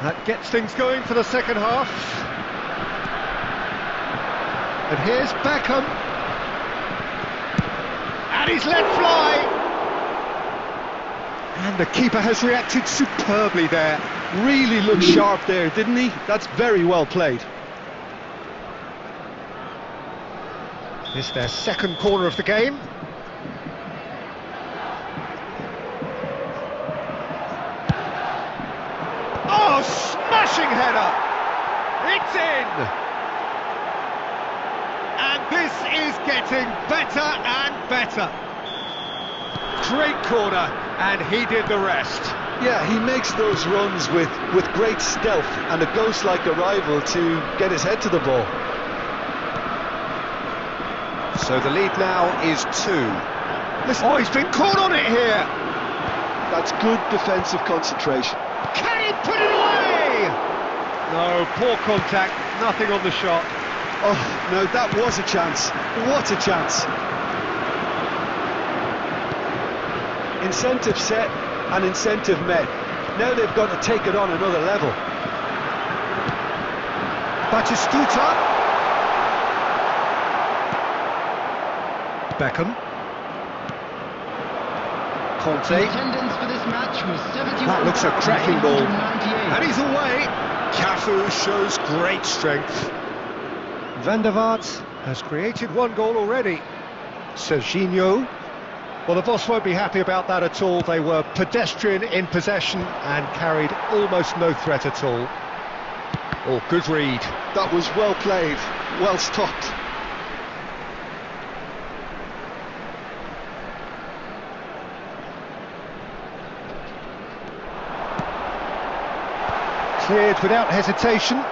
That gets things going for the second half. And here's Beckham. And he's let fly. And the keeper has reacted superbly there. Really looked sharp there, didn't he? That's very well played. It's their second corner of the game. Oh, smashing header! It's in! And this is getting better and better. Great corner, and he did the rest. Yeah, he makes those runs with great stealth and a ghost-like arrival to get his head to the ball. So the lead now is 2. Listen, oh, he's been caught on it here. That's good defensive concentration. Can he put it away? No, poor contact, nothing on the shot. Oh, no, that was a chance. What a chance. Incentive set and incentive met. Now they've got to take it on another level. Batistuta. Beckham. Conte. Attendance for this match was 71. That looks a cracking ball. And he's away. Cafu shows great strength. Van der Vaart has created 1 goal already. Serginho. Well, the boss won't be happy about that at all. They were pedestrian in possession and carried almost no threat at all. Oh, good read. That was well played, well stopped. Cleared without hesitation.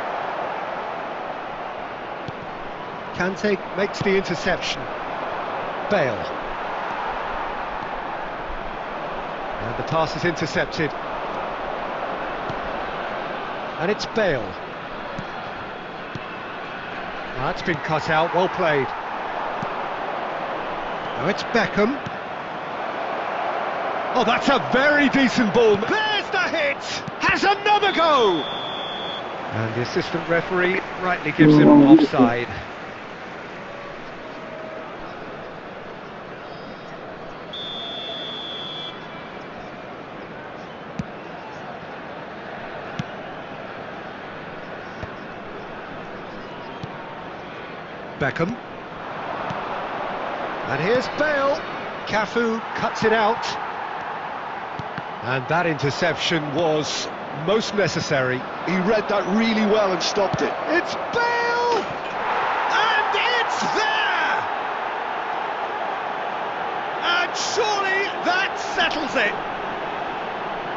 Kante makes the interception. Bale. And the pass is intercepted. And it's Bale. That's been cut out, well played. Now it's Beckham. Oh, that's a very decent ball. There's the hit! Has another go! And the assistant referee rightly gives him offside. Beckham. And here's Bale. Cafu cuts it out. And that interception was most necessary. He read that really well and stopped it. It's Bale! And it's there! And surely that settles it.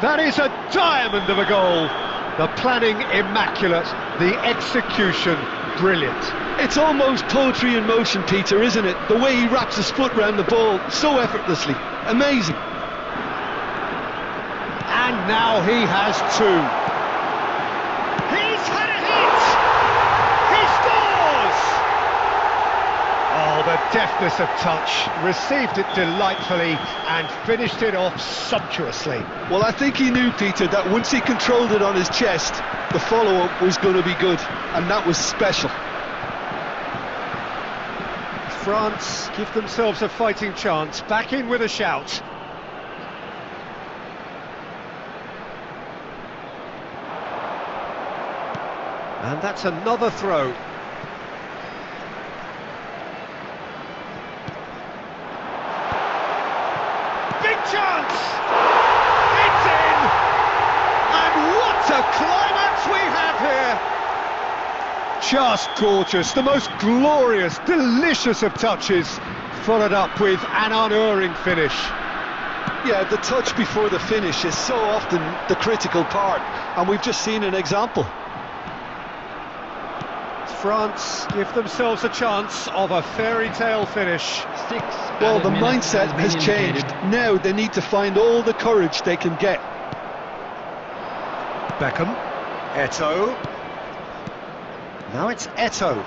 That is a diamond of a goal. The planning immaculate, the execution brilliant. It's almost poetry in motion, Peter, isn't it? The way he wraps his foot round the ball so effortlessly. Amazing. And now he has 2. He's had a hit! He scores! Oh, the deftness of touch. Received it delightfully and finished it off sumptuously. Well, I think he knew, Peter, that once he controlled it on his chest, the follow-up was going to be good, and that was special. France give themselves a fighting chance, back in with a shout. And that's another throw. Big chance! It's in! And what a climax we have here! Just gorgeous, the most glorious, delicious of touches. followed up with an unerring finish. Yeah, the touch before the finish is so often the critical part, and we've just seen an example. France give themselves a chance of a fairy tale finish. Well, the mindset has changed. Now they need to find all the courage they can get. Beckham, Eto'o. Now it's Eto'o.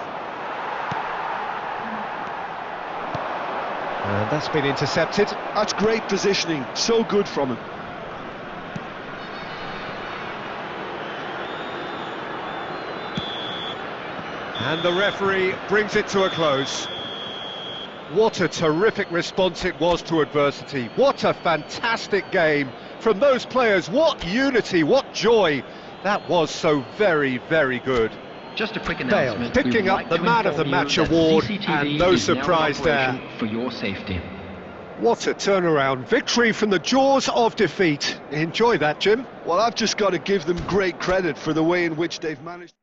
And that's been intercepted. That's great positioning, so good from him. And the referee brings it to a close. What a terrific response it was to adversity. What a fantastic game from those players. What unity, what joy. That was so very, very good. Just a quick Bale announcement. picking up the Man of the Match award, and no surprise there. For your safety. What a turnaround. Victory from the jaws of defeat. Enjoy that, Jim. Well, I've just got to give them great credit for the way in which they've managed.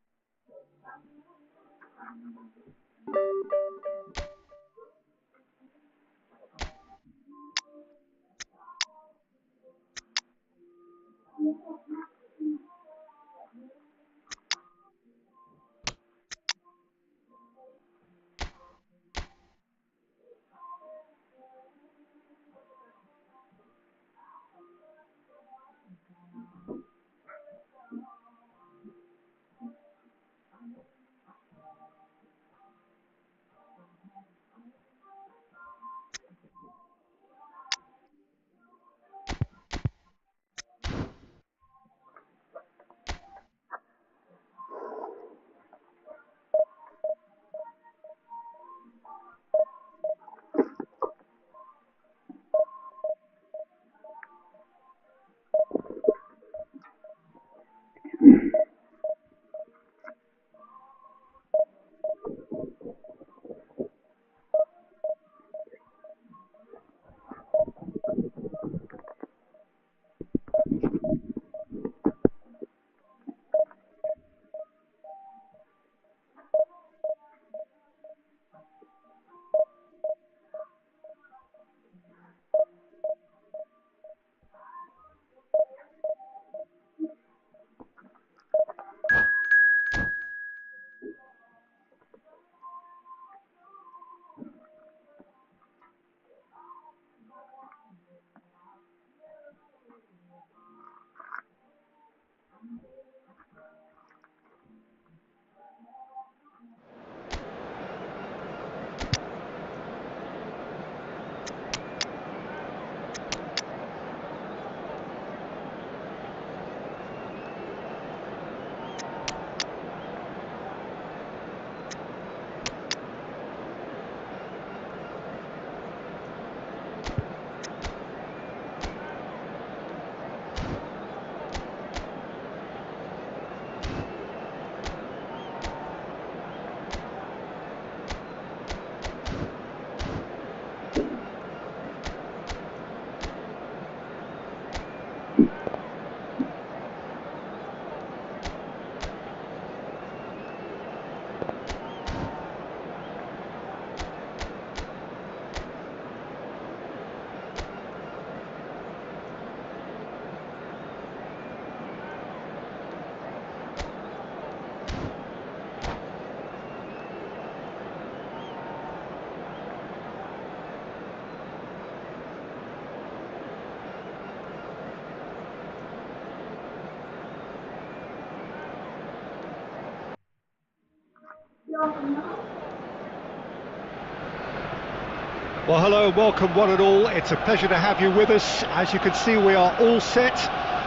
Well, hello and welcome one and all. It's a pleasure to have you with us. As you can see, we are all set.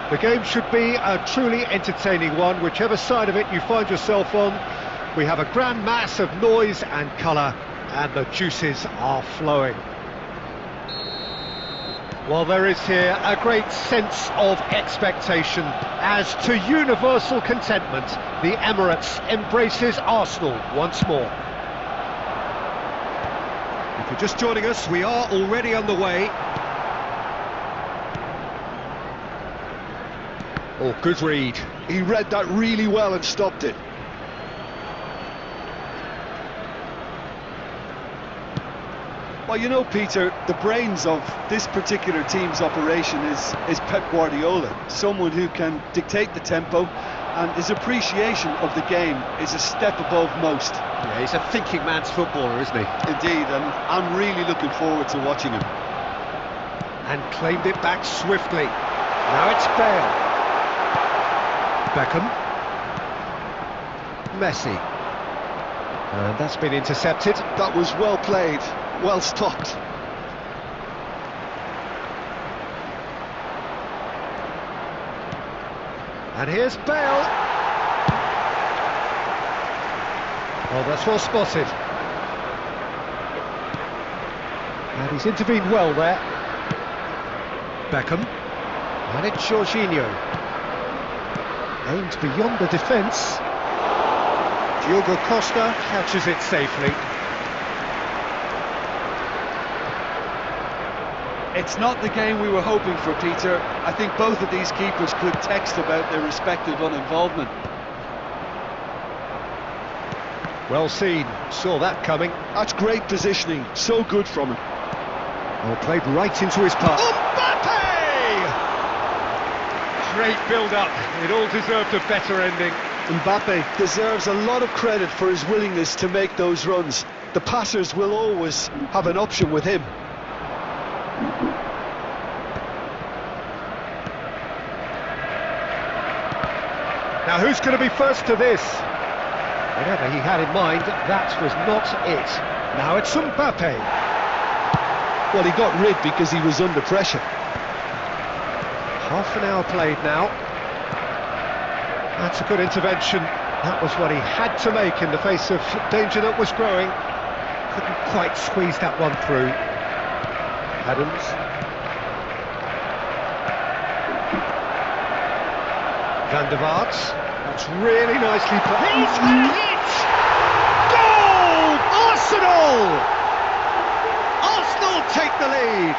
The game should be a truly entertaining one, whichever side of it you find yourself on. We have a grand mass of noise and colour, and the juices are flowing. Well, there is here a great sense of expectation as, to universal contentment, the Emirates embraces Arsenal once more. If you're just joining us, we are already underway. Oh, good read. He read that really well and stopped it. Well, you know, Peter, the brains of this particular team's operation is Pep Guardiola, someone who can dictate the tempo, and his appreciation of the game is a step above most. Yeah, he's a thinking man's footballer, isn't he? Indeed, and I'm really looking forward to watching him. And claimed it back swiftly. Now it's Bale. Beckham. Messi. And that's been intercepted. That was well played, well stopped. And here's Bale. Oh, that's well spotted. And he's intervened well there. Beckham. And it's Jorginho. Aimed beyond the defence. Diogo Costa catches it safely. It's not the game we were hoping for, Peter. I think both of these keepers could text about their respective uninvolvement. Well seen, saw that coming. That's great positioning, so good from him. Well, played right into his path. Mbappe! Great build-up, it all deserved a better ending. Mbappe deserves a lot of credit for his willingness to make those runs. The passers will always have an option with him. Now who's going to be first to this? Whatever he had in mind, that was not it. Now it's Mbappe. Well, he got rid because he was under pressure. Half an hour played now. That's a good intervention. That was what he had to make in the face of danger that was growing. Couldn't quite squeeze that one through. Adams. Van der Vaart. That's really nicely played. He's had it! Goal! Arsenal! Arsenal take the lead.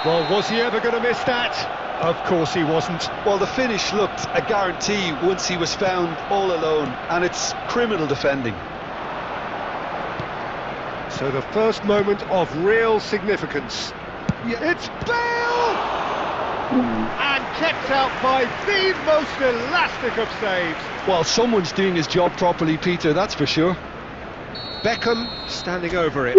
Well, was he ever going to miss that? Of course he wasn't. Well, the finish looked a guarantee once he was found all alone, and it's criminal defending. So the first moment of real significance. Yeah, it's Bale! And kept out by the most elastic of saves. Well, someone's doing his job properly, Peter, that's for sure. Beckham standing over it.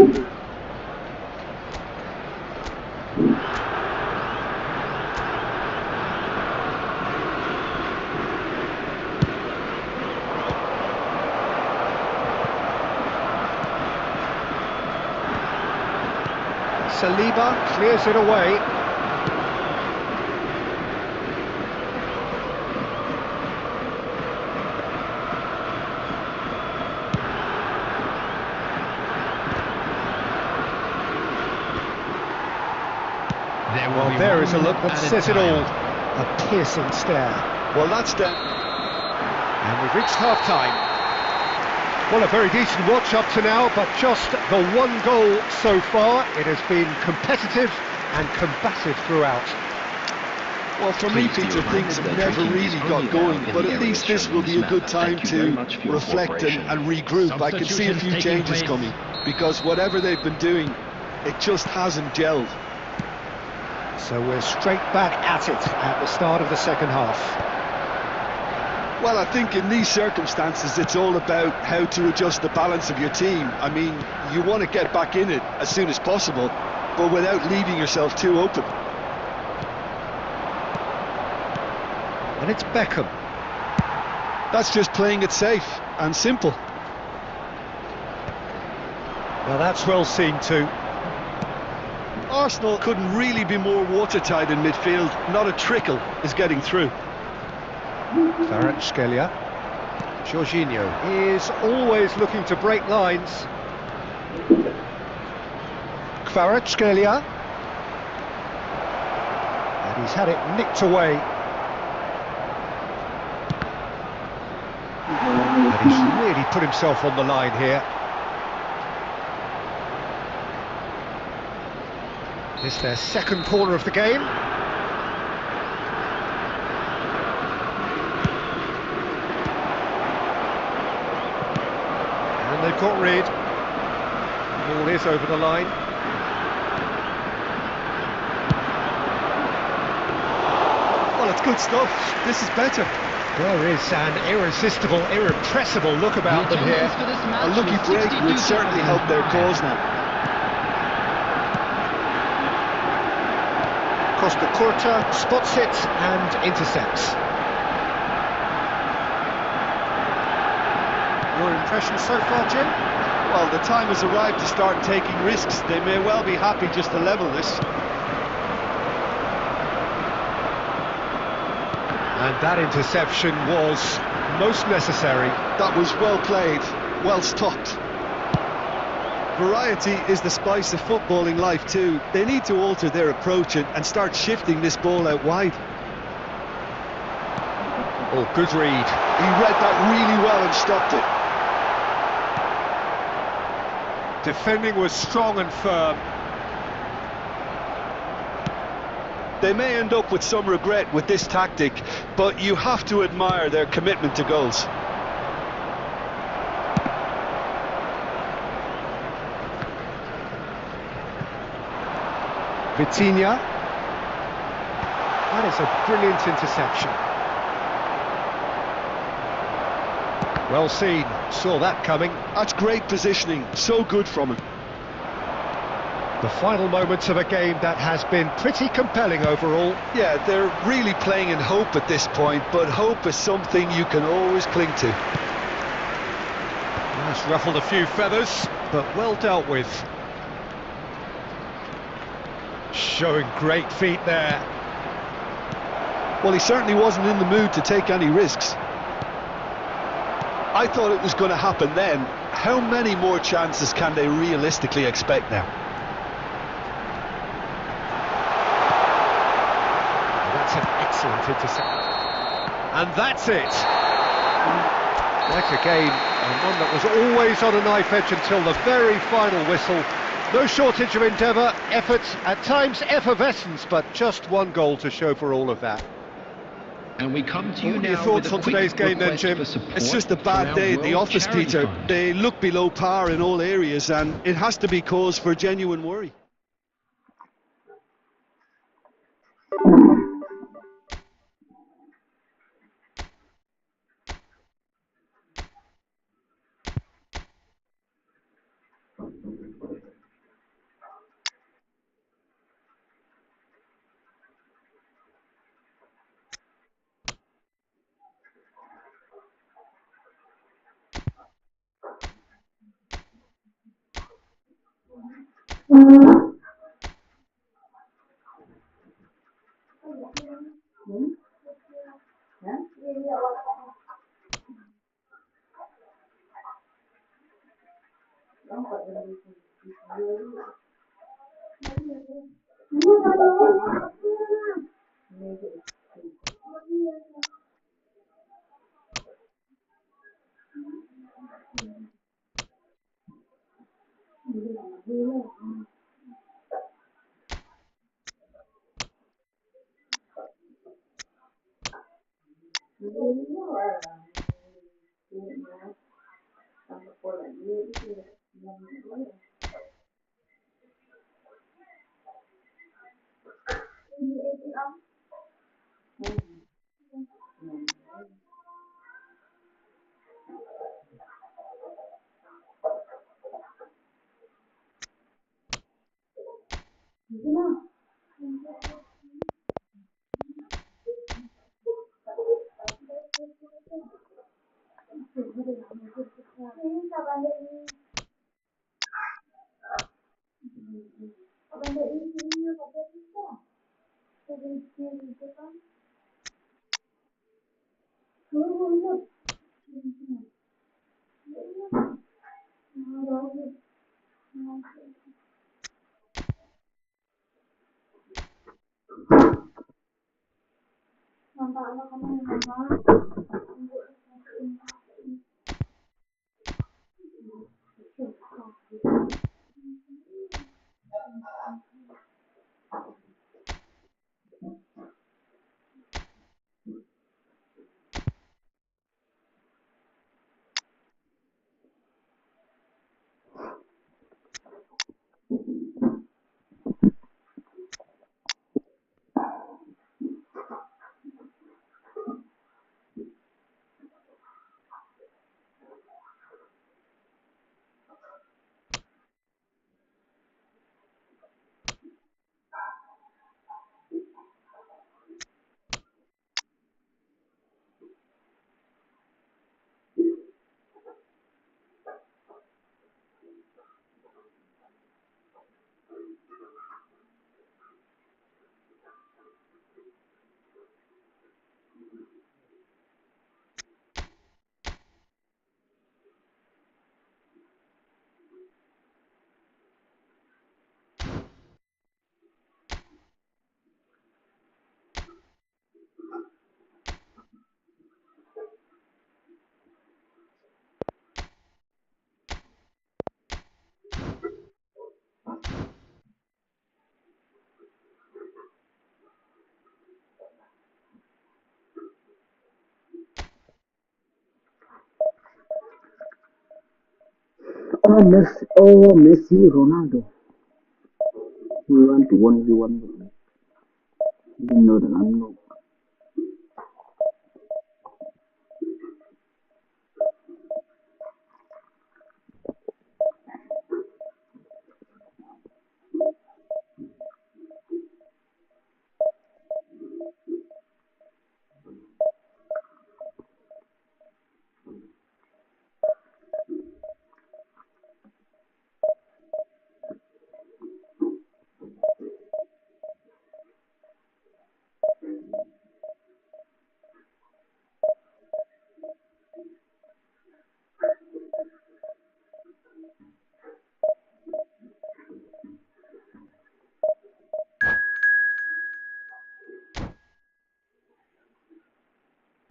Saliba clears it away. Well, there is a look that says it all. A piercing stare. Well, that's the... And we've reached half-time. Well, a very decent watch up to now, but just the one goal so far. It has been competitive and combative throughout. Well, for me, Peter, things have never really got going, but at least this will be a good time to reflect and regroup. I can see a few changes coming, because whatever they've been doing, it just hasn't gelled. So we're straight back at it at the start of the second half. Well, I think in these circumstances it's all about how to adjust the balance of your team. I mean, you want to get back in it as soon as possible, but without leaving yourself too open. And it's Beckham. That's just playing it safe and simple. Well, that's well seen too. Arsenal couldn't really be more watertight in midfield. Not a trickle is getting through. Kvaratskhelia. Jorginho is always looking to break lines. Kvaratskhelia. And he's had it nicked away. And he's really put himself on the line here. It's their second corner of the game. And they've got rid. Ball ball is over the line. Well, it's good stuff. This is better. There is an irresistible, irrepressible look about them here. A lucky break would certainly help their cause now. Costa Curta spots it and intercepts. Your impression so far, Jim? Well, the time has arrived to start taking risks. They may well be happy just to level this. And that interception was most necessary. That was well played, well stopped. Variety is the spice of footballing life too. They need to alter their approach and start shifting this ball out wide. Oh, good read. He read that really well and stopped it. Defending was strong and firm. They may end up with some regret with this tactic, but you have to admire their commitment to goals. Vitinha. That is a brilliant interception. Well seen, saw that coming. That's great positioning, so good from him. The final moments of a game that has been pretty compelling overall. Yeah, they're really playing in hope at this point, but hope is something you can always cling to. That's ruffled a few feathers, but well dealt with. Showing great feet there. Well, he certainly wasn't in the mood to take any risks. I thought it was going to happen then. How many more chances can they realistically expect now? That's an excellent intercept. And that's it. Like a game, and one that was always on a knife edge until the very final whistle. No shortage of endeavour, effort, at times effervescence, but just one goal to show for all of that. And we come to you now. Your thoughts on today's game then, Jim? It's just a bad day at the office, Peter. They look below par in all areas, and it has to be cause for genuine worry. Oh, Messi, Ronaldo. We want to 1v1. You know that I'm not.